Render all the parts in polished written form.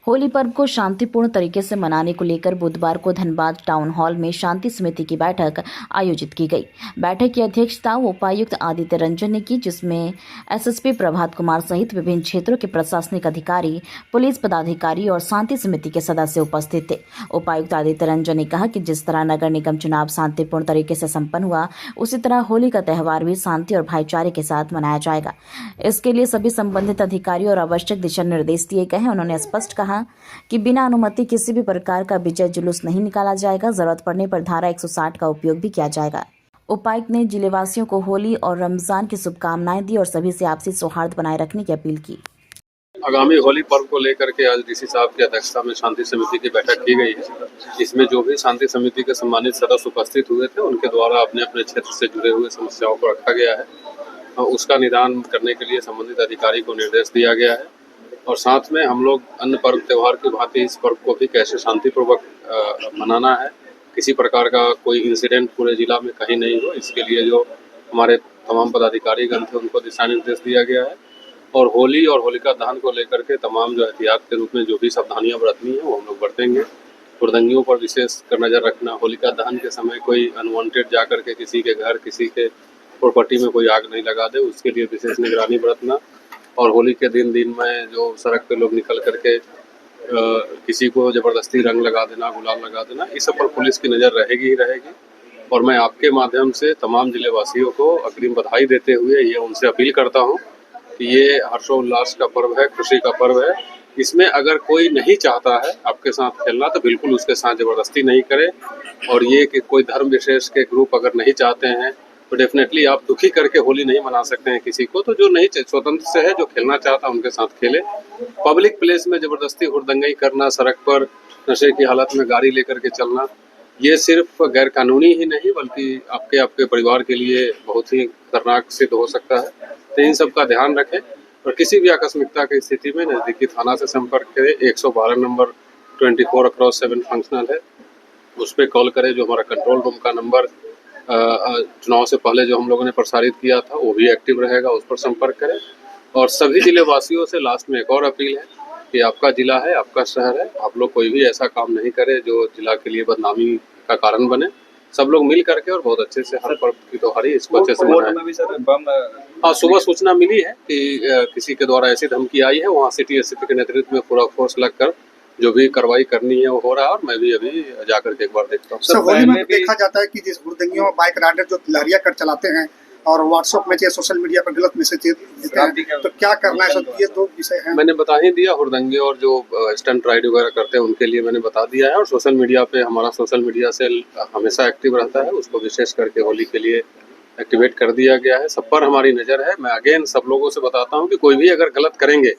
होली पर्व को शांतिपूर्ण तरीके से मनाने को लेकर बुधवार को धनबाद टाउन हॉल में शांति समिति की बैठक आयोजित की गई। बैठक की अध्यक्षता उपायुक्त आदित्य रंजन ने की, जिसमें एसएसपी प्रभात कुमार सहित विभिन्न क्षेत्रों के प्रशासनिक अधिकारी, पुलिस पदाधिकारी और शांति समिति के सदस्य उपस्थित थे। उपायुक्त आदित्य रंजन ने कहा कि जिस तरह नगर निगम चुनाव शांतिपूर्ण तरीके से संपन्न हुआ, उसी तरह होली का त्यौहार भी शांति और भाईचारे के साथ मनाया जाएगा। इसके लिए सभी संबंधित अधिकारियों और आवश्यक दिशा निर्देश दिए गए हैं। उन्होंने स्पष्ट कहा कि बिना अनुमति किसी भी प्रकार का विजय जुलूस नहीं निकाला जाएगा। जरूरत पड़ने पर धारा 160 का उपयोग भी किया जाएगा। उपायुक्त ने जिलेवासियों को होली और रमजान की शुभकामनाएं दी और सभी से आपसी सौहार्द बनाए रखने की अपील की। आगामी होली पर्व को लेकर के आज डीसी साहब की अध्यक्षता में शांति समिति की बैठक की गई है। इसमें जो भी शांति समिति के सम्मानित सदस्य उपस्थित हुए थे, उनके द्वारा अपने अपने क्षेत्र से जुड़े हुए समस्याओं को रखा गया है और उसका निदान करने के लिए संबंधित अधिकारी को निर्देश दिया गया है। और साथ में हम लोग अन्य पर्व त्यौहार की भांति इस पर्व को भी कैसे शांतिपूर्वक मनाना है, किसी प्रकार का कोई इंसिडेंट पूरे जिला में कहीं नहीं हो, इसके लिए जो हमारे तमाम पदाधिकारीगण थे उनको दिशा निर्देश दिया गया है। और होली और होलिका दहन को लेकर के तमाम जो एहतियात के रूप में जो भी सावधानियां बरतनी है वो हम लोग बरतेंगे। हुड़दंगियों पर विशेष नज़र रखना, होलिका दहन के समय कोई अनवांटेड जा करके किसी के घर, किसी के प्रॉपर्टी में कोई आग नहीं लगा दे, उसके लिए विशेष निगरानी बरतना। और होली के दिन में जो सड़क पे लोग निकल करके किसी को ज़बरदस्ती रंग लगा देना, गुलाल लगा देना, इस सब पर पुलिस की नज़र रहेगी ही रहेगी। और मैं आपके माध्यम से तमाम जिलेवासियों को अग्रिम बधाई देते हुए ये उनसे अपील करता हूँ कि ये हर्षोल्लास का पर्व है, खुशी का पर्व है। इसमें अगर कोई नहीं चाहता है आपके साथ खेलना तो बिल्कुल उसके साथ ज़बरदस्ती नहीं करे। और ये कि कोई धर्म विशेष के ग्रुप अगर नहीं चाहते हैं तो डेफिनेटली आप दुखी करके होली नहीं मना सकते हैं किसी को। तो जो नहीं स्वतंत्र से है, जो खेलना चाहता है उनके साथ खेले। पब्लिक प्लेस में ज़बरदस्ती हुड़दंगई करना, सड़क पर नशे की हालत में गाड़ी लेकर के चलना, ये सिर्फ गैर कानूनी ही नहीं बल्कि आपके परिवार के लिए बहुत ही खतरनाक सिद्ध हो सकता है। तो इन सब का ध्यान रखें और किसी भी आकस्मिकता की स्थिति में नज़दीकी थाना से संपर्क करें। 112 नंबर 24/7 फंक्शनल है, उस पर कॉल करें। जो हमारा कंट्रोल रूम का नंबर चुनाव से पहले जो हम लोगों ने प्रसारित किया था वो भी एक्टिव रहेगा, उस पर संपर्क करें। और सभी जिले वासियों से लास्ट में एक और अपील है कि आपका जिला है, आपका शहर है, आप लोग कोई भी ऐसा काम नहीं करें जो जिला के लिए बदनामी का कारण बने। सब लोग मिल करके और बहुत अच्छे से हर पर्व की त्योहारी इसको अच्छे से मनाएं। हाँ, सुबह सूचना मिली है कि किसी के द्वारा ऐसी धमकी आई है। वहाँ सिटी एसपी के नेतृत्व में पूरा फोर्स लगकर जो भी कार्रवाई करनी है वो हो रहा है और मैं भी अभी जाकर के एक बार देखता हूँ। सर, होली में देखा जाता है कि जिस हुड़दंगियों में बाइक राइडर जो लहरिया कर चलाते हैं और व्हाट्सएप में या सोशल मीडिया पर गलत मैसेज देते हैं, तो क्या करना है सर? ये दो विषय हैं। मैंने बता ही दिया। हुड़दंगे और जो स्टंट राइड वगैरह करते हैं उनके लिए मैंने बता दिया है। और सोशल मीडिया पे हमारा सोशल मीडिया सेल हमेशा एक्टिव रहता है, उसको विशेष करके होली के लिए एक्टिवेट कर दिया गया है। सब पर हमारी नज़र है। मैं अगेन सब लोगों से बताता हूँ कि कोई भी अगर गलत करेंगे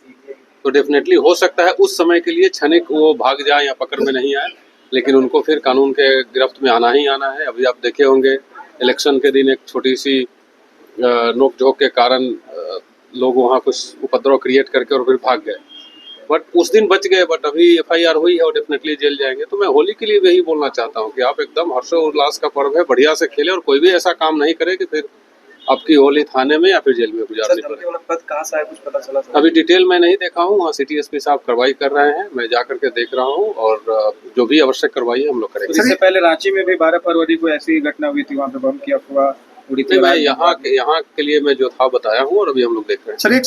तो डेफिनेटली हो सकता है उस समय के लिए क्षणिक वो भाग जाए या पकड़ में नहीं आए, लेकिन उनको फिर कानून के गिरफ्त में आना ही आना है। अभी आप देखे होंगे इलेक्शन के दिन एक छोटी सी नोक झोंक के कारण लोग वहाँ कुछ उपद्रव क्रिएट करके और फिर भाग गए, बट उस दिन बच गए। बट अभी FIR हुई है और डेफिनेटली जेल जाएंगे। तो मैं होली के लिए यही बोलना चाहता हूँ कि आप एकदम हर्षोल्लास का पर्व है, बढ़िया से खेले और कोई भी ऐसा काम नहीं करे कि फिर आपकी होली थाने में या फिर जेल में गुजारनी पड़े। कहाँ से कुछ पता चला? अभी डिटेल में नहीं देखा हूँ, वहाँ सिटी एसपी साहब कार्रवाई कर रहे हैं, मैं जा करके देख रहा हूँ और जो भी आवश्यक कार्रवाई है हम लोग करेंगे। इससे पहले रांची में भी 12 फरवरी को ऐसी घटना हुई थी, वहाँ पे बम की अफवाह उड़ी थी। मैं यहाँ के लिए मैं जो था बताया हूँ और अभी हम लोग देख रहे हैं।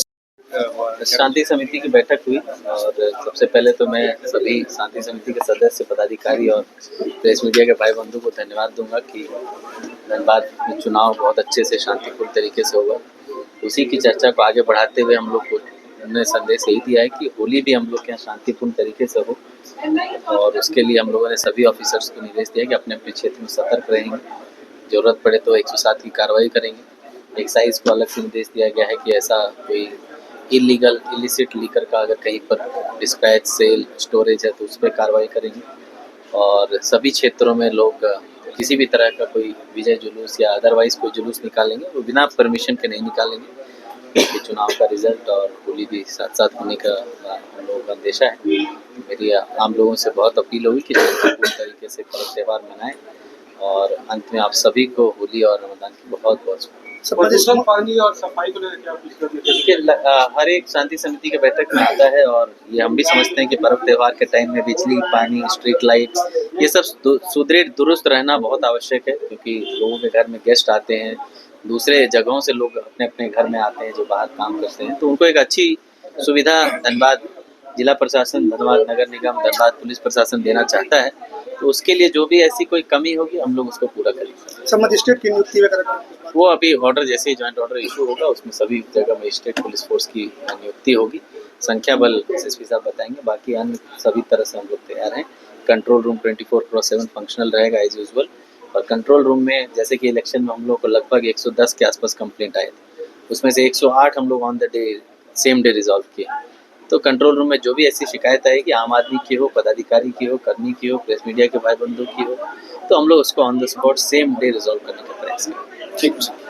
शांति समिति की बैठक हुई और सबसे पहले तो मैं सभी शांति समिति के सदस्य, पदाधिकारी और प्रेस मीडिया के भाई बंधु को धन्यवाद दूंगा कि धनबाद में चुनाव बहुत अच्छे से शांतिपूर्ण तरीके से होगा। उसी की चर्चा को आगे बढ़ाते हुए हम लोग को उन्होंने संदेश यही दिया है कि होली भी हम लोग के यहाँ शांतिपूर्ण तरीके से हो और उसके लिए हम लोगों ने सभी ऑफिसर्स को निर्देश दिया कि अपने अपने क्षेत्र में सतर्क रहेंगे, ज़रूरत पड़े तो 107 की कार्रवाई करेंगे। एक्साइज को अलग से निर्देश दिया गया है कि ऐसा कोई इलिसिट लीकर का अगर कहीं पर डिस्पैच, सेल, स्टोरेज है तो उस पर कार्रवाई करेंगे। और सभी क्षेत्रों में लोग किसी भी तरह का कोई विजय जुलूस या अदरवाइज कोई जुलूस निकालेंगे वो बिना परमिशन के नहीं निकालेंगे, क्योंकि चुनाव का रिजल्ट और होली भी साथ साथ होने का हम लोगों का अंदेशा है। मेरी आम लोगों से बहुत अपील होगी कि शांतिपूर्ण तरीके से पर्व त्यौहार मनाएं और अंत में आप सभी को होली और रमजान की बहुत बहुत प्रदूषण पानी और सफाई को लेकर क्या कुछ करने देखिए हर एक शांति समिति के बैठक में आता है और ये हम भी समझते हैं कि पर्व त्योहार के टाइम में बिजली, पानी, स्ट्रीट लाइट्स ये सब सुदृढ़ दुरुस्त रहना बहुत आवश्यक है, क्योंकि लोगों के घर में गेस्ट आते हैं, दूसरे जगहों से लोग अपने अपने घर में आते हैं जो बाहर काम करते हैं, तो उनको एक अच्छी सुविधा धनबाद जिला प्रशासन, धनबाद नगर निगम, धनबाद पुलिस प्रशासन देना चाहता है। तो उसके लिए जो भी ऐसी कोई कमी होगी हम लोग उसको पूरा करेंगे। सब मजिस्ट्रेट की नियुक्ति वगैरह वो अभी ऑर्डर जैसे ही जॉइंट ऑर्डर इशू होगा उसमें सभी जगह मजिस्ट्रेट पुलिस फोर्स की नियुक्ति होगी। संख्या बल एसएसपी साहब बताएंगे, बाकी अन्य सभी तरह से हम लोग तैयार हैं। कंट्रोल रूम 24/7 फंक्शनल रहेगा एज यूजुअल, और कंट्रोल रूम में जैसे कि इलेक्शन में हम लोग को लगभग 110 के आसपास कंप्लेंट आए थे, उसमें से 108 हम लोग on the day same day resolve किए। तो कंट्रोल रूम में जो भी ऐसी शिकायत आएगी, आम आदमी की हो, पदाधिकारी की हो, कर्मी की हो, प्रेस मीडिया के भाई बंधु की हो, तो हम लोग उसको on the spot same day resolve करने का प्रयास करेंगे। ठीक है।